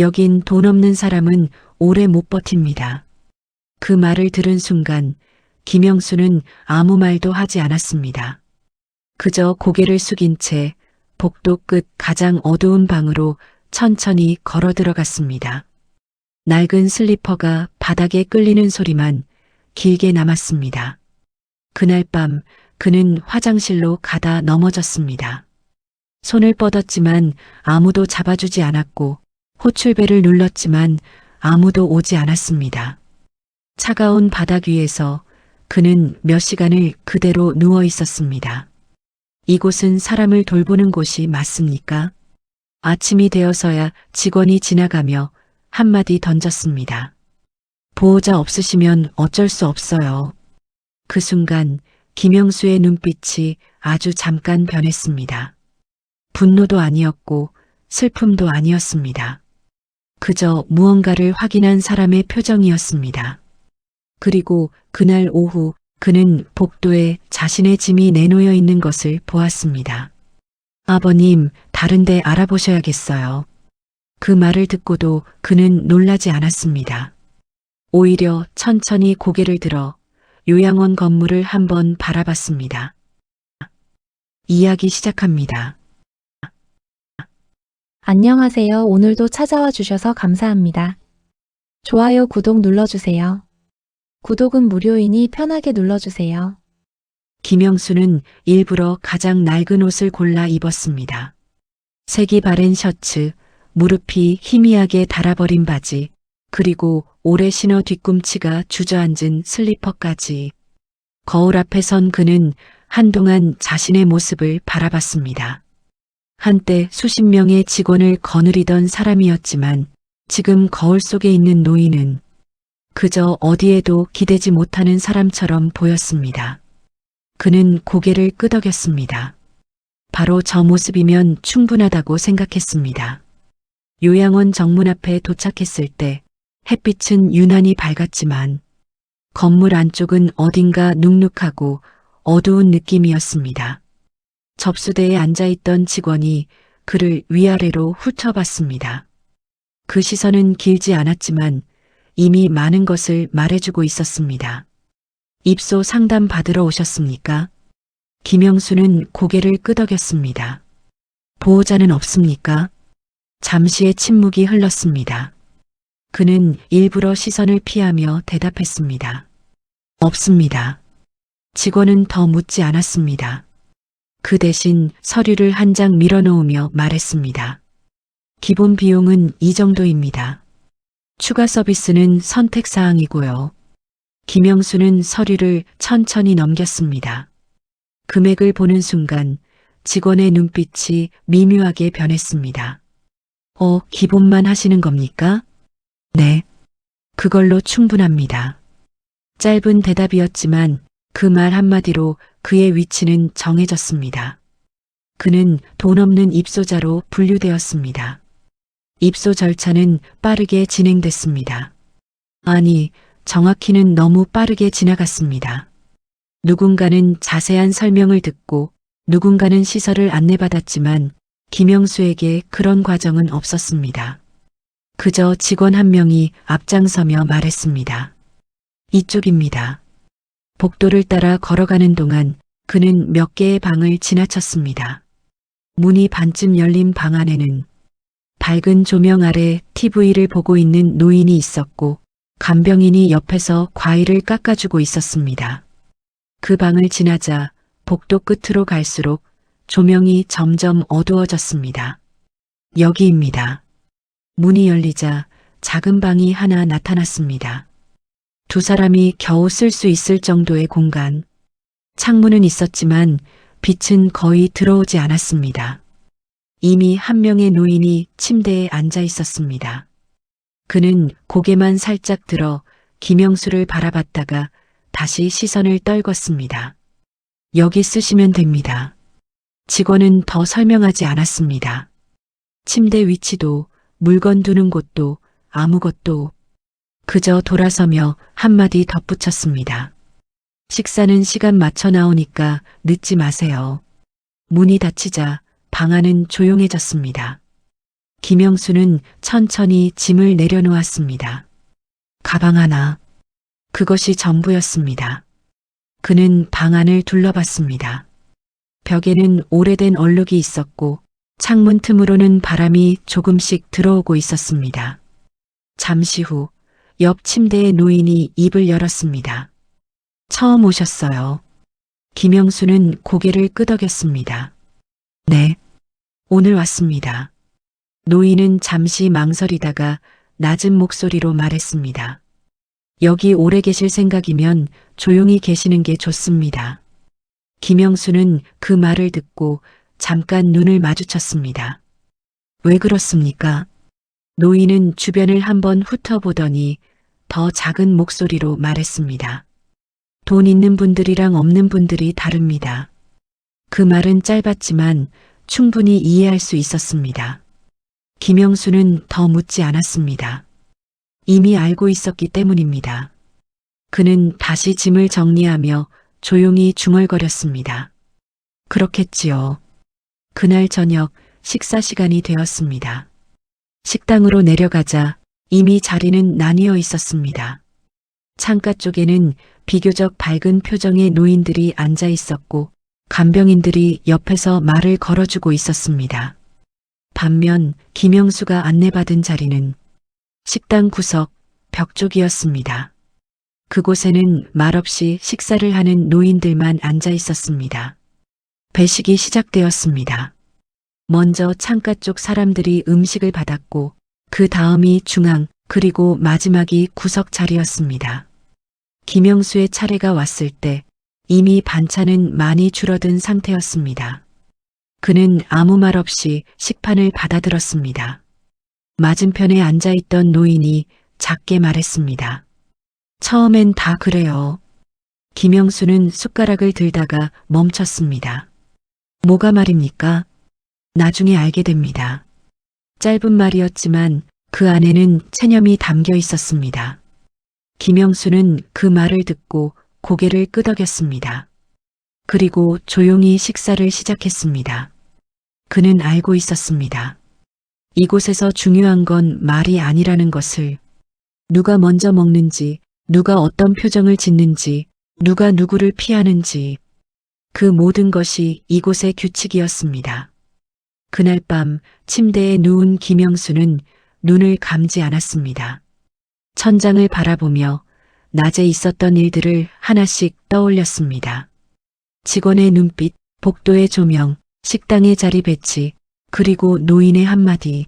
여긴 돈 없는 사람은 오래 못 버팁니다. 그 말을 들은 순간 김영수는 아무 말도 하지 않았습니다. 그저 고개를 숙인 채 복도 끝 가장 어두운 방으로 천천히 걸어 들어갔습니다. 낡은 슬리퍼가 바닥에 끌리는 소리만 길게 남았습니다. 그날 밤 그는 화장실로 가다 넘어졌습니다. 손을 뻗었지만 아무도 잡아주지 않았고 호출벨을 눌렀지만 아무도 오지 않았습니다. 차가운 바닥 위에서 그는 몇 시간을 그대로 누워 있었습니다. 이곳은 사람을 돌보는 곳이 맞습니까? 아침이 되어서야 직원이 지나가며 한마디 던졌습니다. 보호자 없으시면 어쩔 수 없어요. 그 순간 김영수의 눈빛이 아주 잠깐 변했습니다. 분노도 아니었고 슬픔도 아니었습니다. 그저 무언가를 확인한 사람의 표정이었습니다. 그리고 그날 오후 그는 복도에 자신의 짐이 내놓여 있는 것을 보았습니다. 아버님, 다른 데 알아보셔야겠어요. 그 말을 듣고도 그는 놀라지 않았습니다. 오히려 천천히 고개를 들어 요양원 건물을 한번 바라봤습니다. 이야기 시작합니다. 안녕하세요. 오늘도 찾아와 주셔서 감사합니다. 좋아요, 구독 눌러주세요. 구독은 무료이니 편하게 눌러주세요. 김영수는 일부러 가장 낡은 옷을 골라 입었습니다. 색이 바랜 셔츠, 무릎이 희미하게 닳아버린 바지, 그리고 오래 신어 뒤꿈치가 주저앉은 슬리퍼까지. 거울 앞에 선 그는 한동안 자신의 모습을 바라봤습니다. 한때 수십 명의 직원을 거느리던 사람이었지만 지금 거울 속에 있는 노인은 그저 어디에도 기대지 못하는 사람처럼 보였습니다. 그는 고개를 끄덕였습니다. 바로 저 모습이면 충분하다고 생각했습니다. 요양원 정문 앞에 도착했을 때 햇빛은 유난히 밝았지만 건물 안쪽은 어딘가 눅눅하고 어두운 느낌이었습니다. 접수대에 앉아있던 직원이 그를 위아래로 훑어봤습니다. 그 시선은 길지 않았지만 이미 많은 것을 말해주고 있었습니다. 입소 상담 받으러 오셨습니까? 김영수는 고개를 끄덕였습니다. 보호자는 없습니까? 잠시의 침묵이 흘렀습니다. 그는 일부러 시선을 피하며 대답했습니다. 없습니다. 직원은 더 묻지 않았습니다. 그 대신 서류를 한 장 밀어놓으며 말했습니다. 기본 비용은 이 정도입니다. 추가 서비스는 선택사항이고요. 김영수는 서류를 천천히 넘겼습니다. 금액을 보는 순간 직원의 눈빛이 미묘하게 변했습니다. 기본만 하시는 겁니까? 네. 그걸로 충분합니다. 짧은 대답이었지만 그 말 한마디로 그의 위치는 정해졌습니다. 그는 돈 없는 입소자로 분류되었습니다. 입소 절차는 빠르게 진행됐습니다. 아니, 정확히는 너무 빠르게 지나갔습니다. 누군가는 자세한 설명을 듣고 누군가는 시설을 안내받았지만 김영수에게 그런 과정은 없었습니다. 그저 직원 한 명이 앞장서며 말했습니다. 이쪽입니다. 복도를 따라 걸어가는 동안 그는 몇 개의 방을 지나쳤습니다. 문이 반쯤 열린 방 안에는 밝은 조명 아래 TV를 보고 있는 노인이 있었고 간병인이 옆에서 과일을 깎아주고 있었습니다. 그 방을 지나자 복도 끝으로 갈수록 조명이 점점 어두워졌습니다. 여기입니다. 문이 열리자 작은 방이 하나 나타났습니다. 두 사람이 겨우 쓸 수 있을 정도의 공간. 창문은 있었지만 빛은 거의 들어오지 않았습니다. 이미 한 명의 노인이 침대에 앉아 있었습니다. 그는 고개만 살짝 들어 김영수를 바라봤다가 다시 시선을 떨궜습니다. 여기 쓰시면 됩니다. 직원은 더 설명하지 않았습니다. 침대 위치도 물건 두는 곳도 아무것도 그저 돌아서며 한마디 덧붙였습니다. 식사는 시간 맞춰 나오니까 늦지 마세요. 문이 닫히자 방 안은 조용해졌습니다. 김영수는 천천히 짐을 내려놓았습니다. 가방 하나. 그것이 전부였습니다. 그는 방 안을 둘러봤습니다. 벽에는 오래된 얼룩이 있었고 창문 틈으로는 바람이 조금씩 들어오고 있었습니다. 잠시 후 옆 침대의 노인이 입을 열었습니다. 처음 오셨어요. 김영수는 고개를 끄덕였습니다. 네, 오늘 왔습니다. 노인은 잠시 망설이다가 낮은 목소리로 말했습니다. 여기 오래 계실 생각이면 조용히 계시는 게 좋습니다. 김영수는 그 말을 듣고 잠깐 눈을 마주쳤습니다. 왜 그렇습니까? 노인은 주변을 한번 훑어보더니 더 작은 목소리로 말했습니다. 돈 있는 분들이랑 없는 분들이 다릅니다. 그 말은 짧았지만 충분히 이해할 수 있었습니다. 김영수는 더 묻지 않았습니다. 이미 알고 있었기 때문입니다. 그는 다시 짐을 정리하며 조용히 중얼거렸습니다. 그렇겠지요. 그날 저녁 식사 시간이 되었습니다. 식당으로 내려가자 이미 자리는 나뉘어 있었습니다. 창가 쪽에는 비교적 밝은 표정의 노인들이 앉아 있었고 간병인들이 옆에서 말을 걸어주고 있었습니다. 반면 김영수가 안내받은 자리는 식당 구석 벽 쪽이었습니다. 그곳에는 말없이 식사를 하는 노인들만 앉아 있었습니다. 배식이 시작되었습니다. 먼저 창가 쪽 사람들이 음식을 받았고 그 다음이 중앙 그리고 마지막이 구석 자리였습니다. 김영수의 차례가 왔을 때 이미 반찬은 많이 줄어든 상태였습니다. 그는 아무 말 없이 식판을 받아들었습니다. 맞은편에 앉아있던 노인이 작게 말했습니다. 처음엔 다 그래요. 김영수는 숟가락을 들다가 멈췄습니다. 뭐가 말입니까? 나중에 알게 됩니다. 짧은 말이었지만 그 안에는 체념이 담겨 있었습니다. 김영수는 그 말을 듣고 고개를 끄덕였습니다. 그리고 조용히 식사를 시작했습니다. 그는 알고 있었습니다. 이곳에서 중요한 건 말이 아니라는 것을, 누가 먼저 먹는지, 누가 어떤 표정을 짓는지, 누가 누구를 피하는지, 그 모든 것이 이곳의 규칙이었습니다. 그날 밤 침대에 누운 김영수는 눈을 감지 않았습니다. 천장을 바라보며 낮에 있었던 일들을 하나씩 떠올렸습니다. 직원의 눈빛, 복도의 조명, 식당의 자리 배치, 그리고 노인의 한마디.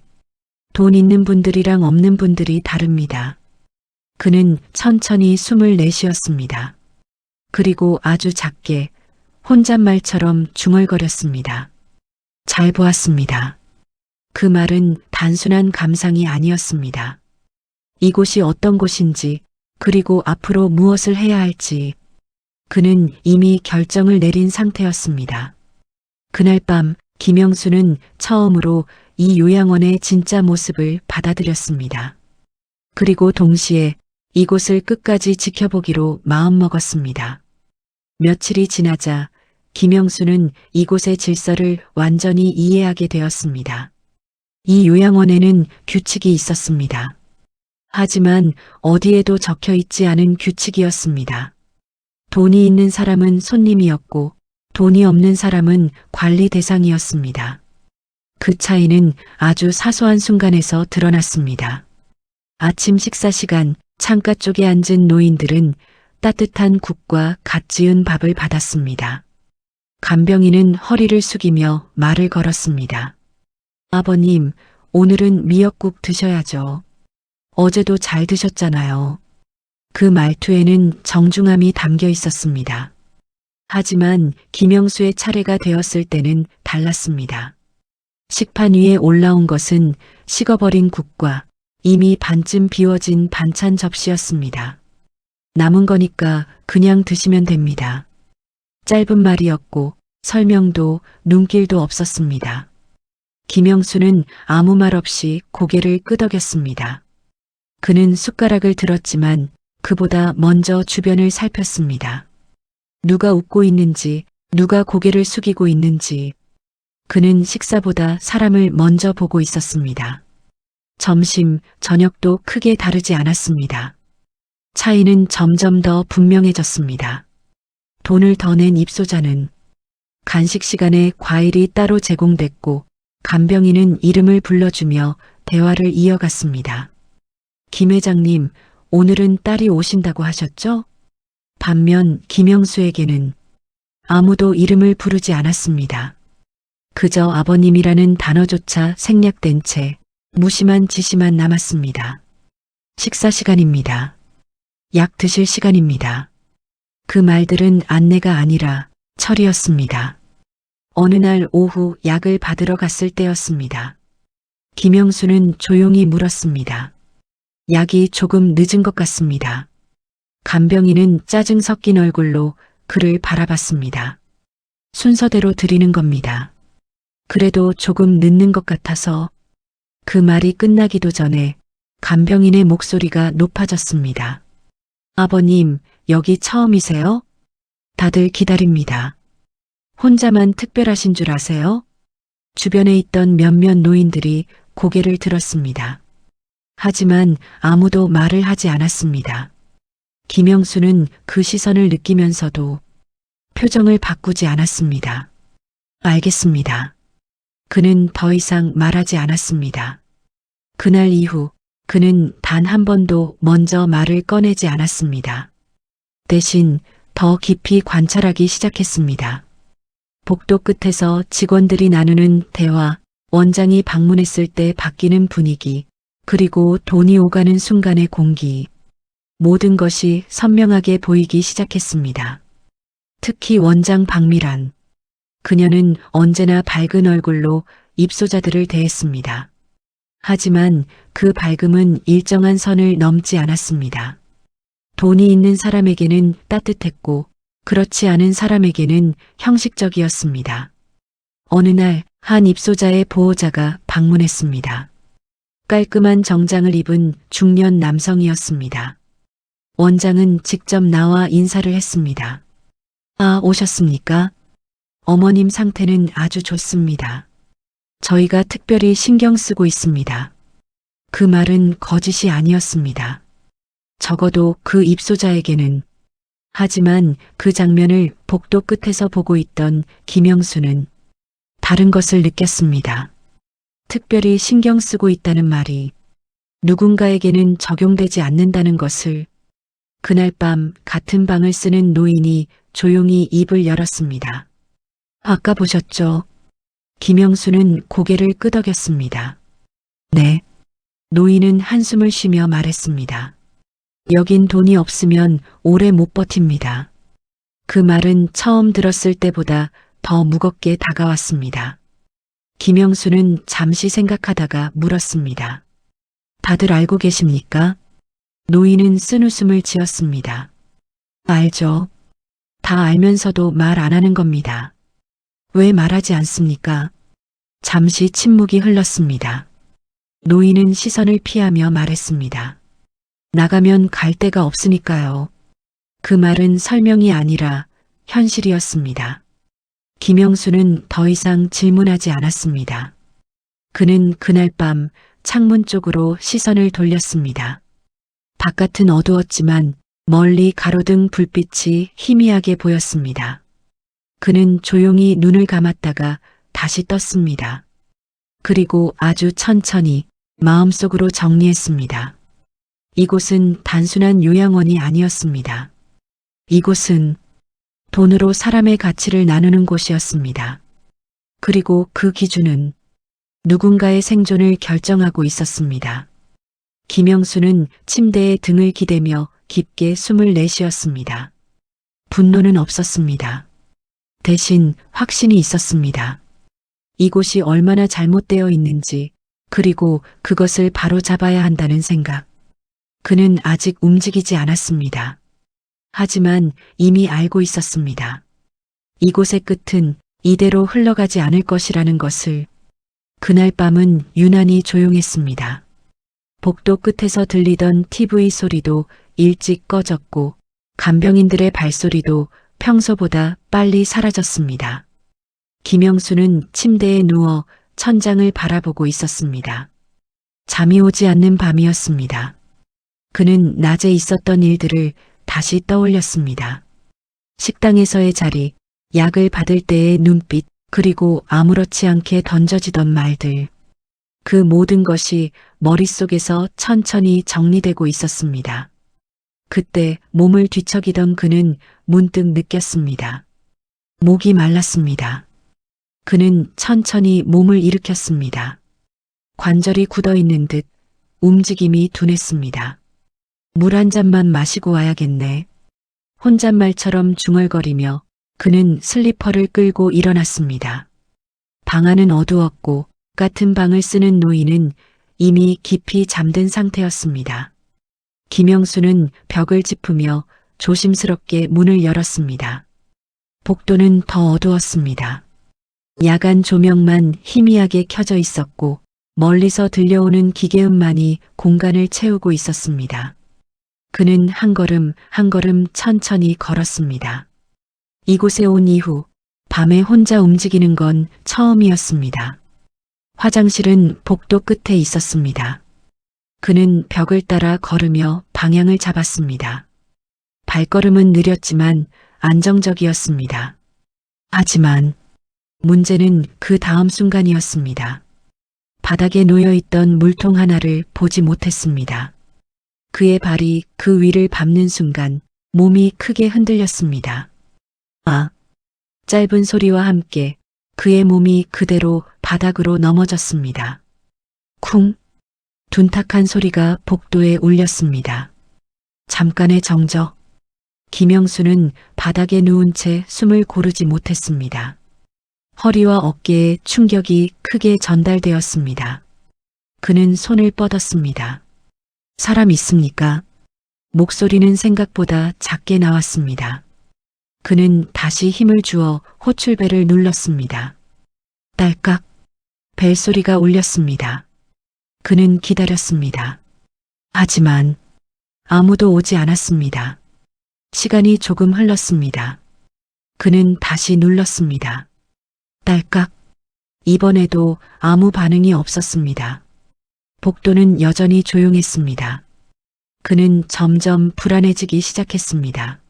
돈 있는 분들이랑 없는 분들이 다릅니다. 그는 천천히 숨을 내쉬었습니다. 그리고 아주 작게 혼잣말처럼 중얼거렸습니다. 잘 보았습니다. 그 말은 단순한 감상이 아니었습니다. 이곳이 어떤 곳인지, 그리고 앞으로 무엇을 해야 할지, 그는 이미 결정을 내린 상태였습니다. 그날 밤 김영수는 처음으로 이 요양원의 진짜 모습을 받아들였습니다. 그리고 동시에 이곳을 끝까지 지켜보기로 마음먹었습니다. 며칠이 지나자 김영수는 이곳의 질서를 완전히 이해하게 되었습니다. 이 요양원에는 규칙이 있었습니다. 하지만 어디에도 적혀 있지 않은 규칙이었습니다. 돈이 있는 사람은 손님이었고 돈이 없는 사람은 관리 대상이었습니다. 그 차이는 아주 사소한 순간에서 드러났습니다. 아침 식사 시간 창가 쪽에 앉은 노인들은 따뜻한 국과 갓 지은 밥을 받았습니다. 간병인은 허리를 숙이며 말을 걸었습니다. 아버님, 오늘은 미역국 드셔야죠. 어제도 잘 드셨잖아요. 그 말투에는 정중함이 담겨 있었습니다. 하지만 김영수의 차례가 되었을 때는 달랐습니다. 식판 위에 올라온 것은 식어버린 국과 이미 반쯤 비워진 반찬 접시였습니다. 남은 거니까 그냥 드시면 됩니다. 짧은 말이었고 설명도 눈길도 없었습니다. 김영수는 아무 말 없이 고개를 끄덕였습니다. 그는 숟가락을 들었지만 그보다 먼저 주변을 살폈습니다. 누가 웃고 있는지, 누가 고개를 숙이고 있는지. 그는 식사보다 사람을 먼저 보고 있었습니다. 점심, 저녁도 크게 다르지 않았습니다. 차이는 점점 더 분명해졌습니다. 돈을 더 낸 입소자는 간식 시간에 과일이 따로 제공됐고 간병인은 이름을 불러주며 대화를 이어갔습니다. 김 회장님, 오늘은 딸이 오신다고 하셨죠? 반면 김영수에게는 아무도 이름을 부르지 않았습니다. 그저 아버님이라는 단어조차 생략된 채 무심한 지시만 남았습니다. 식사 시간입니다. 약 드실 시간입니다. 그 말들은 안내가 아니라 철이었습니다. 어느 날 오후 약을 받으러 갔을 때였습니다. 김영수는 조용히 물었습니다. 약이 조금 늦은 것 같습니다. 간병인은 짜증 섞인 얼굴로 그를 바라봤습니다. 순서대로 드리는 겁니다. 그래도 조금 늦는 것 같아서. 그 말이 끝나기도 전에 간병인의 목소리가 높아졌습니다. 아버님, 여기 처음이세요? 다들 기다립니다. 혼자만 특별하신 줄 아세요? 주변에 있던 몇몇 노인들이 고개를 들었습니다. 하지만 아무도 말을 하지 않았습니다. 김영수는 그 시선을 느끼면서도 표정을 바꾸지 않았습니다. 알겠습니다. 그는 더 이상 말하지 않았습니다. 그날 이후 그는 단 한 번도 먼저 말을 꺼내지 않았습니다. 대신 더 깊이 관찰하기 시작했습니다. 복도 끝에서 직원들이 나누는 대화, 원장이 방문했을 때 바뀌는 분위기, 그리고 돈이 오가는 순간의 공기, 모든 것이 선명하게 보이기 시작했습니다. 특히 원장 박미란. 그녀는 언제나 밝은 얼굴로 입소자들을 대했습니다. 하지만 그 밝음은 일정한 선을 넘지 않았습니다. 돈이 있는 사람에게는 따뜻했고 그렇지 않은 사람에게는 형식적이었습니다. 어느 날 한 입소자의 보호자가 방문했습니다. 깔끔한 정장을 입은 중년 남성이었습니다. 원장은 직접 나와 인사를 했습니다. 아, 오셨습니까? 어머님 상태는 아주 좋습니다. 저희가 특별히 신경 쓰고 있습니다. 그 말은 거짓이 아니었습니다. 적어도 그 입소자에게는. 하지만 그 장면을 복도 끝에서 보고 있던 김영수는 다른 것을 느꼈습니다. 특별히 신경 쓰고 있다는 말이 누군가에게는 적용되지 않는다는 것을. 그날 밤 같은 방을 쓰는 노인이 조용히 입을 열었습니다. 아까 보셨죠? 김영수는 고개를 끄덕였습니다. 네. 노인은 한숨을 쉬며 말했습니다. 여긴 돈이 없으면 오래 못 버팁니다. 그 말은 처음 들었을 때보다 더 무겁게 다가왔습니다. 김영수는 잠시 생각하다가 물었습니다. 다들 알고 계십니까? 노인은 쓴웃음을 지었습니다. 알죠. 다 알면서도 말 안 하는 겁니다. 왜 말하지 않습니까? 잠시 침묵이 흘렀습니다. 노인은 시선을 피하며 말했습니다. 나가면 갈 데가 없으니까요. 그 말은 설명이 아니라 현실이었습니다. 김영수는 더 이상 질문하지 않았습니다. 그는 그날 밤 창문 쪽으로 시선을 돌렸습니다. 바깥은 어두웠지만 멀리 가로등 불빛이 희미하게 보였습니다. 그는 조용히 눈을 감았다가 다시 떴습니다. 그리고 아주 천천히 마음속으로 정리했습니다. 이곳은 단순한 요양원이 아니었습니다. 이곳은 돈으로 사람의 가치를 나누는 곳이었습니다. 그리고 그 기준은 누군가의 생존을 결정하고 있었습니다. 김영수는 침대에 등을 기대며 깊게 숨을 내쉬었습니다. 분노는 없었습니다. 대신 확신이 있었습니다. 이곳이 얼마나 잘못되어 있는지, 그리고 그것을 바로잡아야 한다는 생각. 그는 아직 움직이지 않았습니다. 하지만 이미 알고 있었습니다. 이곳의 끝은 이대로 흘러가지 않을 것이라는 것을. 그날 밤은 유난히 조용했습니다. 복도 끝에서 들리던 TV 소리도 일찍 꺼졌고 간병인들의 발소리도 평소보다 빨리 사라졌습니다. 김영수는 침대에 누워 천장을 바라보고 있었습니다. 잠이 오지 않는 밤이었습니다. 그는 낮에 있었던 일들을 다시 떠올렸습니다. 식당에서의 자리, 약을 받을 때의 눈빛, 그리고 아무렇지 않게 던져지던 말들. 그 모든 것이 머릿속에서 천천히 정리되고 있었습니다. 그때 몸을 뒤척이던 그는 문득 느꼈습니다. 목이 말랐습니다. 그는 천천히 몸을 일으켰습니다. 관절이 굳어 있는 듯 움직임이 둔했습니다. 물 한 잔만 마시고 와야겠네. 혼잣말처럼 중얼거리며 그는 슬리퍼를 끌고 일어났습니다. 방 안은 어두웠고 같은 방을 쓰는 노인은 이미 깊이 잠든 상태였습니다. 김영수는 벽을 짚으며 조심스럽게 문을 열었습니다. 복도는 더 어두웠습니다. 야간 조명만 희미하게 켜져 있었고 멀리서 들려오는 기계음만이 공간을 채우고 있었습니다. 그는 한 걸음 한 걸음 천천히 걸었습니다. 이곳에 온 이후 밤에 혼자 움직이는 건 처음이었습니다. 화장실은 복도 끝에 있었습니다. 그는 벽을 따라 걸으며 방향을 잡았습니다. 발걸음은 느렸지만 안정적이었습니다. 하지만 문제는 그 다음 순간이었습니다. 바닥에 놓여있던 물통 하나를 보지 못했습니다. 그의 발이 그 위를 밟는 순간 몸이 크게 흔들렸습니다. 아! 짧은 소리와 함께 그의 몸이 그대로 바닥으로 넘어졌습니다. 쿵! 둔탁한 소리가 복도에 울렸습니다. 잠깐의 정적. 김영수는 바닥에 누운 채 숨을 고르지 못했습니다. 허리와 어깨에 충격이 크게 전달되었습니다. 그는 손을 뻗었습니다. 사람 있습니까? 목소리는 생각보다 작게 나왔습니다. 그는 다시 힘을 주어 호출벨을 눌렀습니다. 딸깍. 벨소리가 울렸습니다. 그는 기다렸습니다. 하지만 아무도 오지 않았습니다. 시간이 조금 흘렀습니다. 그는 다시 눌렀습니다. 딸깍. 이번에도 아무 반응이 없었습니다. 복도는 여전히 조용했습니다. 그는 점점 불안해지기 시작했습니다.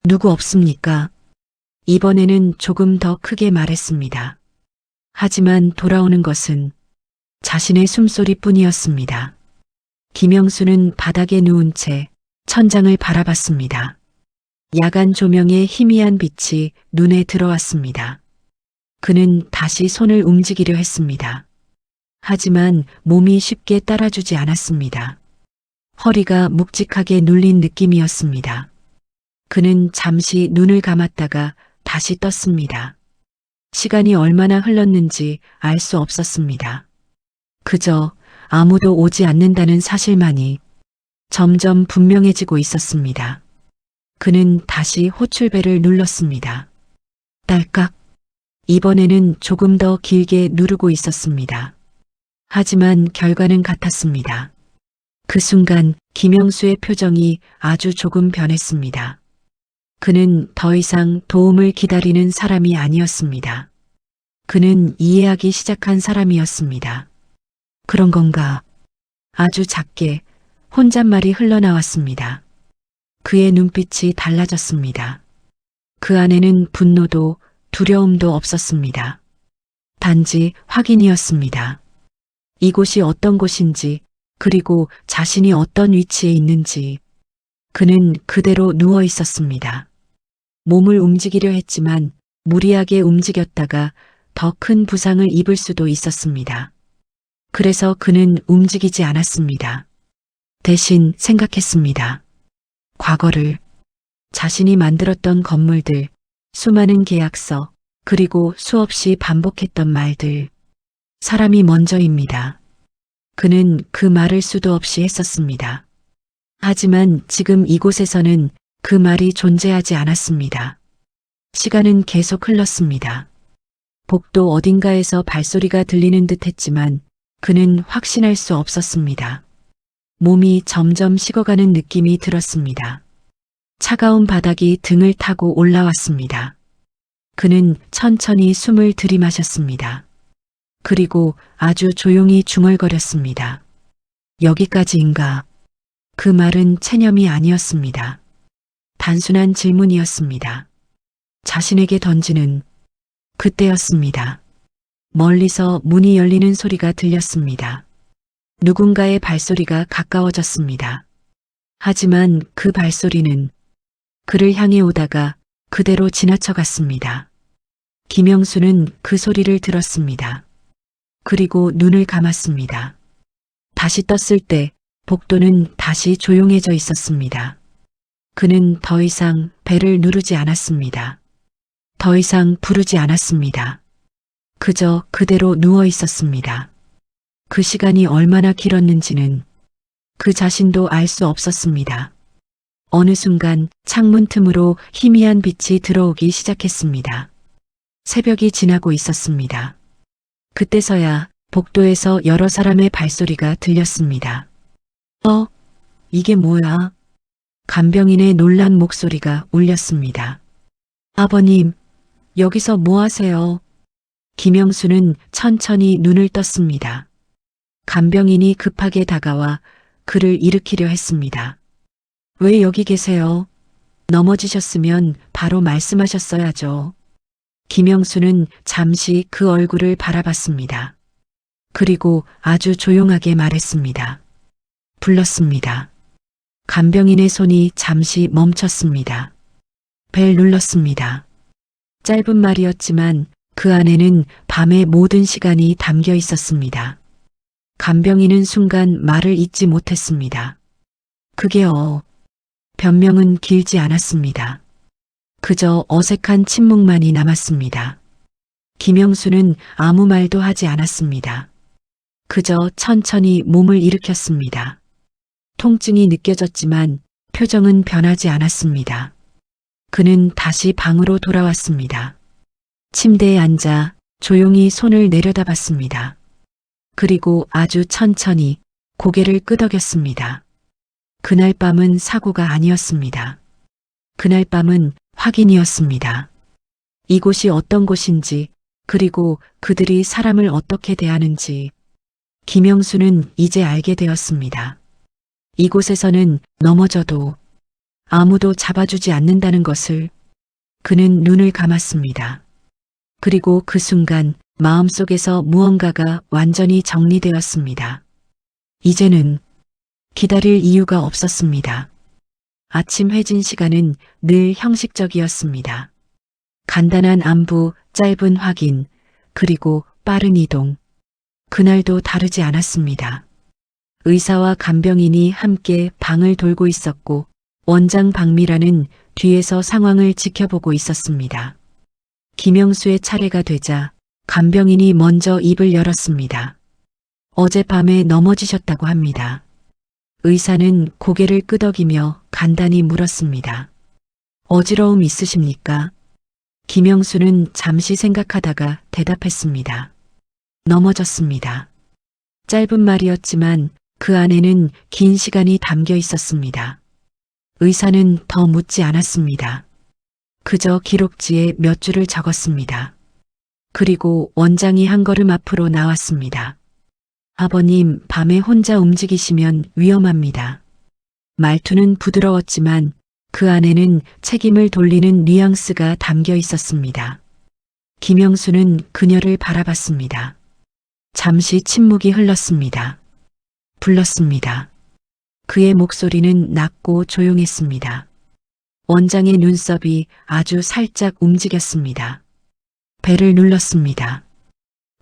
누구 없습니까? 이번에는 조금 더 크게 말했습니다. 하지만 돌아오는 것은 자신의 숨소리뿐이었습니다. 김영수는 바닥에 누운 채 천장을 바라봤습니다. 야간 조명의 희미한 빛이 눈에 들어왔습니다. 그는 다시 손을 움직이려 했습니다. 하지만 몸이 쉽게 따라주지 않았습니다. 허리가 묵직하게 눌린 느낌이었습니다. 그는 잠시 눈을 감았다가 다시 떴습니다. 시간이 얼마나 흘렀는지 알 수 없었습니다. 그저 아무도 오지 않는다는 사실만이 점점 분명해지고 있었습니다. 그는 다시 호출벨을 눌렀습니다. 딸깍. 이번에는 조금 더 길게 누르고 있었습니다. 하지만 결과는 같았습니다. 그 순간 김영수의 표정이 아주 조금 변했습니다. 그는 더 이상 도움을 기다리는 사람이 아니었습니다. 그는 이해하기 시작한 사람이었습니다. 그런 건가? 아주 작게 혼잣말이 흘러나왔습니다. 그의 눈빛이 달라졌습니다. 그 안에는 분노도 두려움도 없었습니다. 단지 확인이었습니다. 이곳이 어떤 곳인지, 그리고 자신이 어떤 위치에 있는지. 그는 그대로 누워 있었습니다. 몸을 움직이려 했지만 무리하게 움직였다가 더 큰 부상을 입을 수도 있었습니다. 그래서 그는 움직이지 않았습니다. 대신 생각했습니다. 과거를, 자신이 만들었던 건물들, 수많은 계약서, 그리고 수없이 반복했던 말들. 사람이 먼저입니다. 그는 그 말을 수도 없이 했었습니다. 하지만 지금 이곳에서는 그 말이 존재하지 않았습니다. 시간은 계속 흘렀습니다. 복도 어딘가에서 발소리가 들리는 듯 했지만 그는 확신할 수 없었습니다. 몸이 점점 식어가는 느낌이 들었습니다. 차가운 바닥이 등을 타고 올라왔습니다. 그는 천천히 숨을 들이마셨습니다. 그리고 아주 조용히 중얼거렸습니다. 여기까지인가? 그 말은 체념이 아니었습니다. 단순한 질문이었습니다. 자신에게 던지는 그때였습니다. 멀리서 문이 열리는 소리가 들렸습니다. 누군가의 발소리가 가까워졌습니다. 하지만 그 발소리는 그를 향해 오다가 그대로 지나쳐 갔습니다. 김영수는 그 소리를 들었습니다. 그리고 눈을 감았습니다. 다시 떴을 때 복도는 다시 조용해져 있었습니다. 그는 더 이상 벨을 누르지 않았습니다. 더 이상 부르지 않았습니다. 그저 그대로 누워 있었습니다. 그 시간이 얼마나 길었는지는 그 자신도 알 수 없었습니다. 어느 순간 창문 틈으로 희미한 빛이 들어오기 시작했습니다. 새벽이 지나고 있었습니다. 그때서야 복도에서 여러 사람의 발소리가 들렸습니다. 이게 뭐야? 간병인의 놀란 목소리가 울렸습니다. 아버님, 여기서 뭐 하세요? 김영수는 천천히 눈을 떴습니다. 간병인이 급하게 다가와 그를 일으키려 했습니다. 왜 여기 계세요? 넘어지셨으면 바로 말씀하셨어야죠. 김영수는 잠시 그 얼굴을 바라봤습니다. 그리고 아주 조용하게 말했습니다. 불렀습니다. 간병인의 손이 잠시 멈췄습니다. 벨 눌렀습니다. 짧은 말이었지만 그 안에는 밤의 모든 시간이 담겨 있었습니다. 간병인은 순간 말을 잇지 못했습니다. 그게요. 변명은 길지 않았습니다. 그저 어색한 침묵만이 남았습니다. 김영수는 아무 말도 하지 않았습니다. 그저 천천히 몸을 일으켰습니다. 통증이 느껴졌지만 표정은 변하지 않았습니다. 그는 다시 방으로 돌아왔습니다. 침대에 앉아 조용히 손을 내려다봤습니다. 그리고 아주 천천히 고개를 끄덕였습니다. 그날 밤은 사고가 아니었습니다. 그날 밤은 확인이었습니다. 이곳이 어떤 곳인지, 그리고 그들이 사람을 어떻게 대하는지 김영수는 이제 알게 되었습니다. 이곳에서는 넘어져도 아무도 잡아주지 않는다는 것을. 그는 눈을 감았습니다. 그리고 그 순간 마음속에서 무언가가 완전히 정리되었습니다. 이제는 기다릴 이유가 없었습니다. 아침 회진 시간은 늘 형식적이었습니다. 간단한 안부, 짧은 확인, 그리고 빠른 이동. 그날도 다르지 않았습니다. 의사와 간병인이 함께 방을 돌고 있었고 원장 박미라는 뒤에서 상황을 지켜보고 있었습니다. 김영수의 차례가 되자 간병인이 먼저 입을 열었습니다. 어젯밤에 넘어지셨다고 합니다. 의사는 고개를 끄덕이며 간단히 물었습니다. 어지러움 있으십니까? 김영수는 잠시 생각하다가 대답했습니다. 넘어졌습니다. 짧은 말이었지만 그 안에는 긴 시간이 담겨 있었습니다. 의사는 더 묻지 않았습니다. 그저 기록지에 몇 줄을 적었습니다. 그리고 원장이 한 걸음 앞으로 나왔습니다. 아버님, 밤에 혼자 움직이시면 위험합니다. 말투는 부드러웠지만 그 안에는 책임을 돌리는 뉘앙스가 담겨 있었습니다. 김영수는 그녀를 바라봤습니다. 잠시 침묵이 흘렀습니다. 불렀습니다. 그의 목소리는 낮고 조용했습니다. 원장의 눈썹이 아주 살짝 움직였습니다. 벨을 눌렀습니다.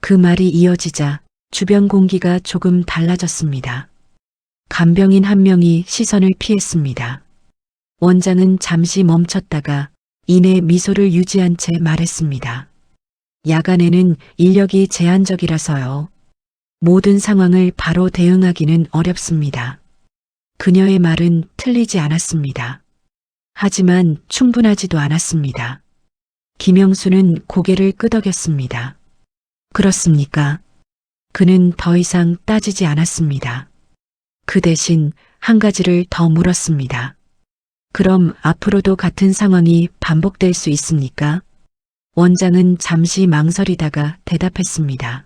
그 말이 이어지자 주변 공기가 조금 달라졌습니다. 간병인 한 명이 시선을 피했습니다. 원장은 잠시 멈췄다가 이내 미소를 유지한 채 말했습니다. 야간에는 인력이 제한적이라서요. 모든 상황을 바로 대응하기는 어렵습니다. 그녀의 말은 틀리지 않았습니다. 하지만 충분하지도 않았습니다. 김영수는 고개를 끄덕였습니다. 그렇습니까? 그는 더 이상 따지지 않았습니다. 그 대신 한 가지를 더 물었습니다. 그럼 앞으로도 같은 상황이 반복될 수 있습니까? 원장은 잠시 망설이다가 대답했습니다.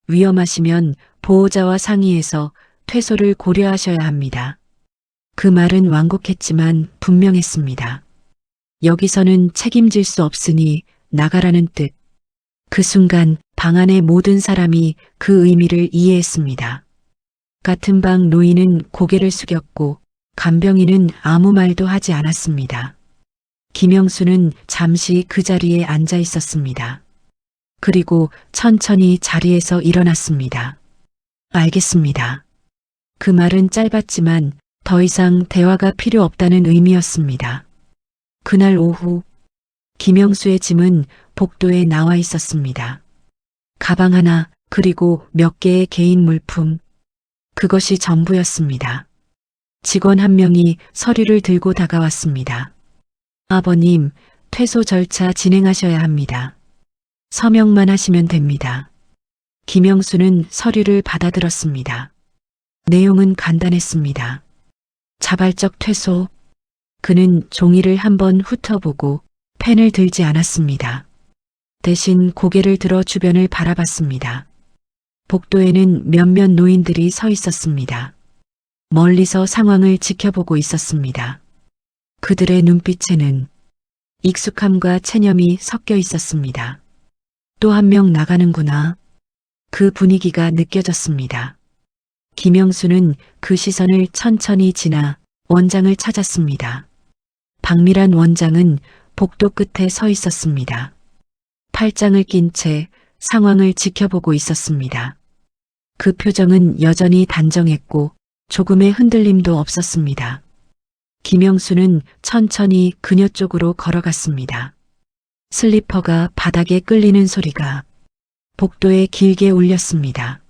위험하시면 보호자와 상의해서 퇴소를 고려하셔야 합니다. 그 말은 완곡했지만 분명했습니다. 여기서는 책임질 수 없으니 나가라는 뜻. 그 순간 방 안의 모든 사람이 그 의미를 이해했습니다. 같은 방 노인은 고개를 숙였고 간병인은 아무 말도 하지 않았습니다. 김영수는 잠시 그 자리에 앉아 있었습니다. 그리고 천천히 자리에서 일어났습니다. 알겠습니다. 그 말은 짧았지만 더 이상 대화가 필요 없다는 의미였습니다. 그날 오후 김영수의 짐은 복도에 나와 있었습니다. 가방 하나 그리고 몇 개의 개인 물품. 그것이 전부였습니다. 직원 한 명이 서류를 들고 다가왔습니다. 아버님, 퇴소 절차 진행하셔야 합니다. 서명만 하시면 됩니다. 김영수는 서류를 받아들었습니다. 내용은 간단했습니다. 자발적 퇴소. 그는 종이를 한번 훑어보고 펜을 들지 않았습니다. 대신 고개를 들어 주변을 바라봤습니다. 복도에는 몇몇 노인들이 서 있었습니다. 멀리서 상황을 지켜보고 있었습니다. 그들의 눈빛에는 익숙함과 체념이 섞여 있었습니다. 또 한 명 나가는구나. 그 분위기가 느껴졌습니다. 김영수는 그 시선을 천천히 지나 원장을 찾았습니다. 박미란 원장은 복도 끝에 서 있었습니다. 팔짱을 낀 채 상황을 지켜보고 있었습니다. 그 표정은 여전히 단정했고 조금의 흔들림도 없었습니다. 김영수는 천천히 그녀 쪽으로 걸어갔습니다. 슬리퍼가 바닥에 끌리는 소리가 복도에 길게 울렸습니다.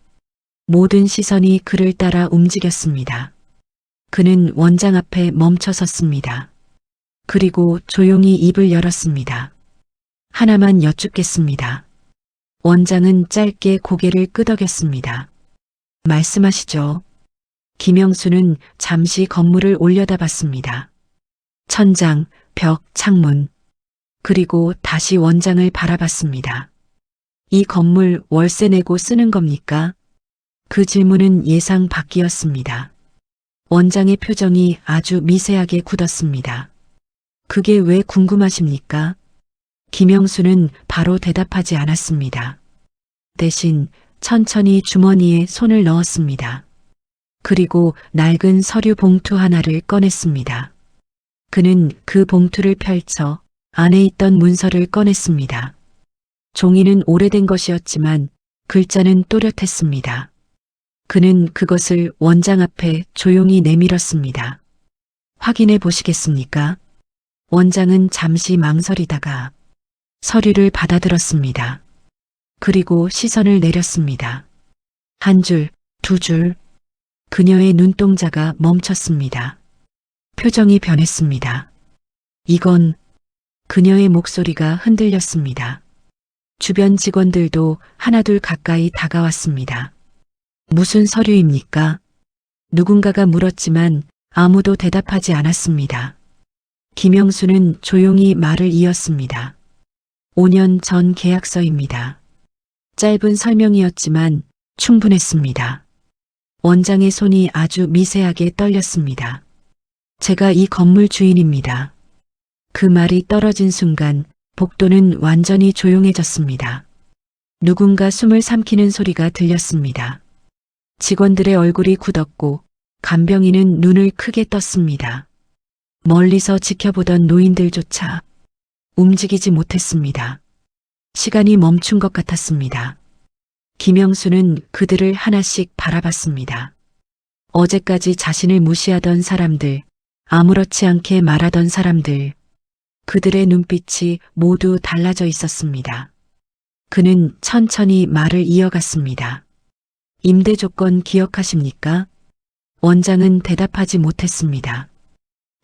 모든 시선이 그를 따라 움직였습니다. 그는 원장 앞에 멈춰 섰습니다. 그리고 조용히 입을 열었습니다. 하나만 여쭙겠습니다. 원장은 짧게 고개를 끄덕였습니다. 말씀하시죠. 김영수는 잠시 건물을 올려다봤습니다. 천장, 벽, 창문. 그리고 다시 원장을 바라봤습니다. 이 건물 월세 내고 쓰는 겁니까? 그 질문은 예상 밖이었습니다. 원장의 표정이 아주 미세하게 굳었습니다. 그게 왜 궁금하십니까? 김영수는 바로 대답하지 않았습니다. 대신 천천히 주머니에 손을 넣었습니다. 그리고 낡은 서류 봉투 하나를 꺼냈습니다. 그는 그 봉투를 펼쳐 안에 있던 문서를 꺼냈습니다. 종이는 오래된 것이었지만 글자는 또렷했습니다. 그는 그것을 원장 앞에 조용히 내밀었습니다. 확인해 보시겠습니까? 원장은 잠시 망설이다가 서류를 받아들었습니다. 그리고 시선을 내렸습니다. 한 줄, 두 줄. 그녀의 눈동자가 멈췄습니다. 표정이 변했습니다. 이건 그녀의 목소리가 흔들렸습니다. 주변 직원들도 하나둘 가까이 다가왔습니다. 무슨 서류입니까? 누군가가 물었지만 아무도 대답하지 않았습니다. 김영수는 조용히 말을 이었습니다. 5년 전 계약서입니다. 짧은 설명이었지만 충분했습니다. 원장의 손이 아주 미세하게 떨렸습니다. 제가 이 건물 주인입니다. 그 말이 떨어진 순간 복도는 완전히 조용해졌습니다. 누군가 숨을 삼키는 소리가 들렸습니다. 직원들의 얼굴이 굳었고 간병인은 눈을 크게 떴습니다. 멀리서 지켜보던 노인들조차 움직이지 못했습니다. 시간이 멈춘 것 같았습니다. 김영수는 그들을 하나씩 바라봤습니다. 어제까지 자신을 무시하던 사람들, 아무렇지 않게 말하던 사람들, 그들의 눈빛이 모두 달라져 있었습니다. 그는 천천히 말을 이어갔습니다. 임대 조건 기억하십니까? 원장은 대답하지 못했습니다.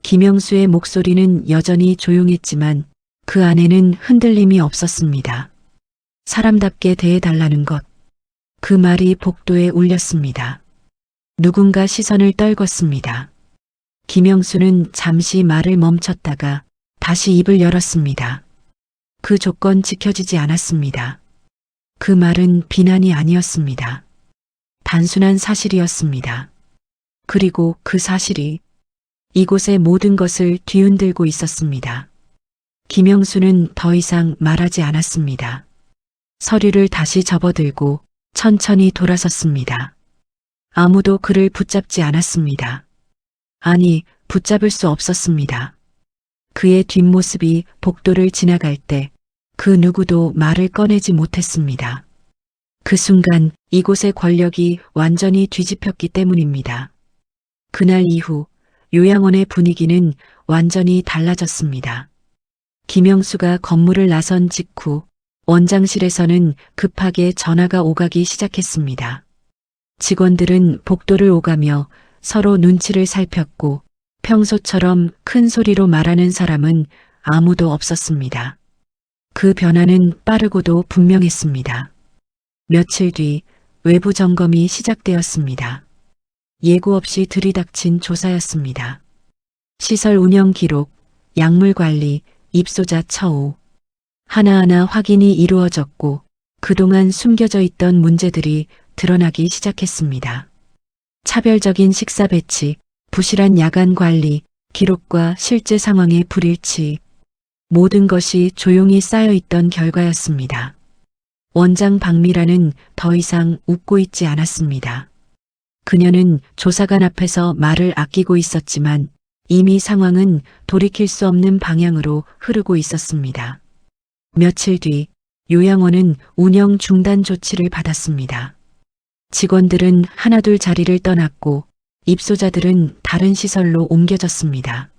김영수의 목소리는 여전히 조용했지만 그 안에는 흔들림이 없었습니다. 사람답게 대해달라는 것. 그 말이 복도에 울렸습니다. 누군가 시선을 떨궜습니다. 김영수는 잠시 말을 멈췄다가 다시 입을 열었습니다. 그 조건 지켜지지 않았습니다. 그 말은 비난이 아니었습니다. 단순한 사실이었습니다. 그리고 그 사실이 이곳의 모든 것을 뒤흔들고 있었습니다. 김영수는 더 이상 말하지 않았습니다. 서류를 다시 접어들고 천천히 돌아섰습니다. 아무도 그를 붙잡지 않았습니다. 아니, 붙잡을 수 없었습니다. 그의 뒷모습이 복도를 지나갈 때 그 누구도 말을 꺼내지 못했습니다. 그 순간 이곳의 권력이 완전히 뒤집혔기 때문입니다. 그날 이후 요양원의 분위기는 완전히 달라졌습니다. 김영수가 건물을 나선 직후 원장실에서는 급하게 전화가 오가기 시작했습니다. 직원들은 복도를 오가며 서로 눈치를 살폈고 평소처럼 큰 소리로 말하는 사람은 아무도 없었습니다. 그 변화는 빠르고도 분명했습니다. 며칠 뒤 외부 점검이 시작되었습니다. 예고 없이 들이닥친 조사였습니다. 시설 운영 기록, 약물 관리, 입소자 처우. 하나하나 확인이 이루어졌고 그동안 숨겨져 있던 문제들이 드러나기 시작했습니다. 차별적인 식사 배치, 부실한 야간 관리, 기록과 실제 상황의 불일치. 모든 것이 조용히 쌓여있던 결과였습니다. 원장 박미라는 더 이상 웃고 있지 않았습니다. 그녀는 조사관 앞에서 말을 아끼고 있었지만 이미 상황은 돌이킬 수 없는 방향으로 흐르고 있었습니다. 며칠 뒤 요양원은 운영 중단 조치를 받았습니다. 직원들은 하나둘 자리를 떠났고 입소자들은 다른 시설로 옮겨졌습니다.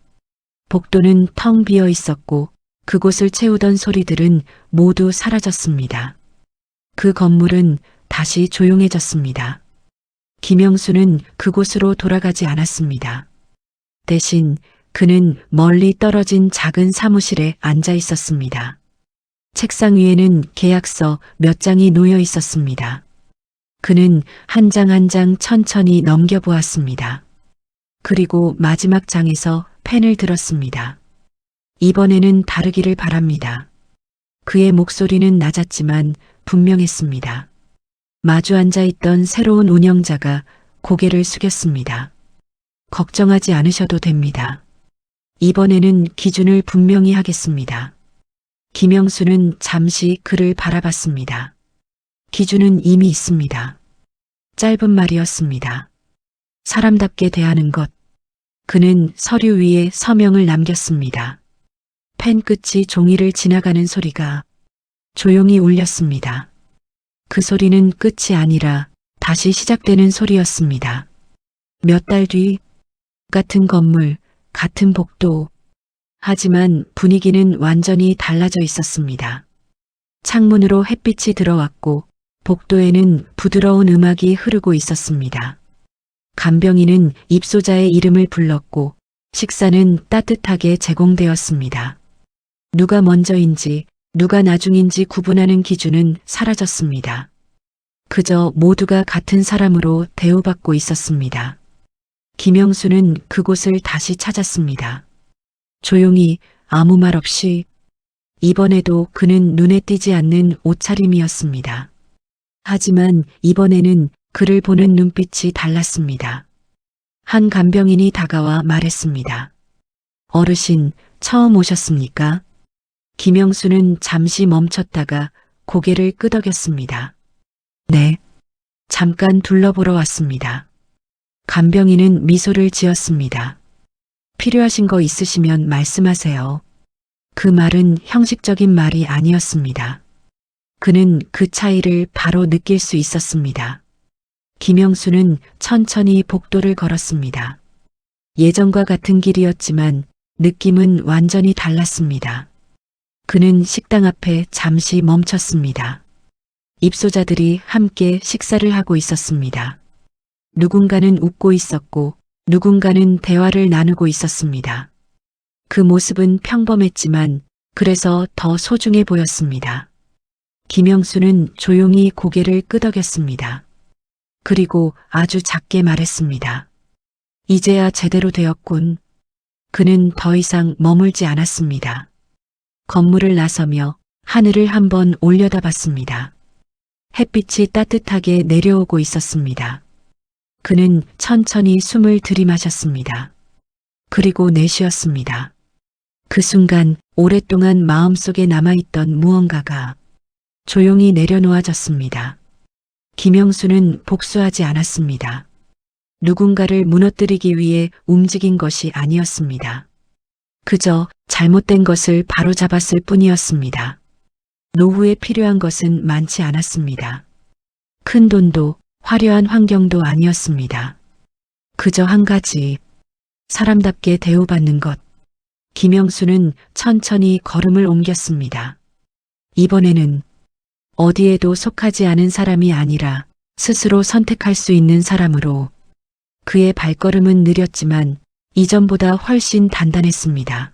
복도는 텅 비어 있었고 그곳을 채우던 소리들은 모두 사라졌습니다. 그 건물은 다시 조용해졌습니다. 김영수는 그곳으로 돌아가지 않았습니다. 대신 그는 멀리 떨어진 작은 사무실에 앉아 있었습니다. 책상 위에는 계약서 몇 장이 놓여 있었습니다. 그는 한 장 한 장 천천히 넘겨보았습니다. 그리고 마지막 장에서 펜을 들었습니다. 이번에는 다르기를 바랍니다. 그의 목소리는 낮았지만 분명했습니다. 마주 앉아 있던 새로운 운영자가 고개를 숙였습니다. 걱정하지 않으셔도 됩니다. 이번에는 기준을 분명히 하겠습니다. 김영수는 잠시 그를 바라봤습니다. 기준은 이미 있습니다. 짧은 말이었습니다. 사람답게 대하는 것. 그는 서류 위에 서명을 남겼습니다. 펜 끝이 종이를 지나가는 소리가 조용히 울렸습니다. 그 소리는 끝이 아니라 다시 시작되는 소리였습니다. 몇 달 뒤, 같은 건물, 같은 복도. 하지만 분위기는 완전히 달라져 있었습니다. 창문으로 햇빛이 들어왔고 복도에는 부드러운 음악이 흐르고 있었습니다. 간병인은 입소자의 이름을 불렀고 식사는 따뜻하게 제공되었습니다. 누가 먼저인지 누가 나중인지 구분하는 기준은 사라졌습니다. 그저 모두가 같은 사람으로 대우받고 있었습니다. 김영수는 그곳을 다시 찾았습니다. 조용히 아무 말 없이. 이번에도 그는 눈에 띄지 않는 옷차림이었습니다. 하지만 이번에는 그를 보는 눈빛이 달랐습니다. 한 간병인이 다가와 말했습니다. 어르신, 처음 오셨습니까? 김영수는 잠시 멈췄다가 고개를 끄덕였습니다. 네. 잠깐 둘러보러 왔습니다. 간병인은 미소를 지었습니다. 필요하신 거 있으시면 말씀하세요. 그 말은 형식적인 말이 아니었습니다. 그는 그 차이를 바로 느낄 수 있었습니다. 김영수는 천천히 복도를 걸었습니다. 예전과 같은 길이었지만 느낌은 완전히 달랐습니다. 그는 식당 앞에 잠시 멈췄습니다. 입소자들이 함께 식사를 하고 있었습니다. 누군가는 웃고 있었고 누군가는 대화를 나누고 있었습니다. 그 모습은 평범했지만 그래서 더 소중해 보였습니다. 김영수는 조용히 고개를 끄덕였습니다. 그리고 아주 작게 말했습니다. 이제야 제대로 되었군. 그는 더 이상 머물지 않았습니다. 건물을 나서며 하늘을 한번 올려다봤습니다. 햇빛이 따뜻하게 내려오고 있었습니다. 그는 천천히 숨을 들이마셨습니다. 그리고 내쉬었습니다. 그 순간 오랫동안 마음속에 남아있던 무언가가 조용히 내려놓아졌습니다. 김영수는 복수하지 않았습니다. 누군가를 무너뜨리기 위해 움직인 것이 아니었습니다. 그저 잘못된 것을 바로잡았을 뿐이었습니다. 노후에 필요한 것은 많지 않았습니다. 큰 돈도 화려한 환경도 아니었습니다. 그저 한 가지, 사람답게 대우받는 것. 김영수는 천천히 걸음을 옮겼습니다. 이번에는 어디에도 속하지 않은 사람이 아니라 스스로 선택할 수 있는 사람으로. 그의 발걸음은 느렸지만 이전보다 훨씬 단단했습니다.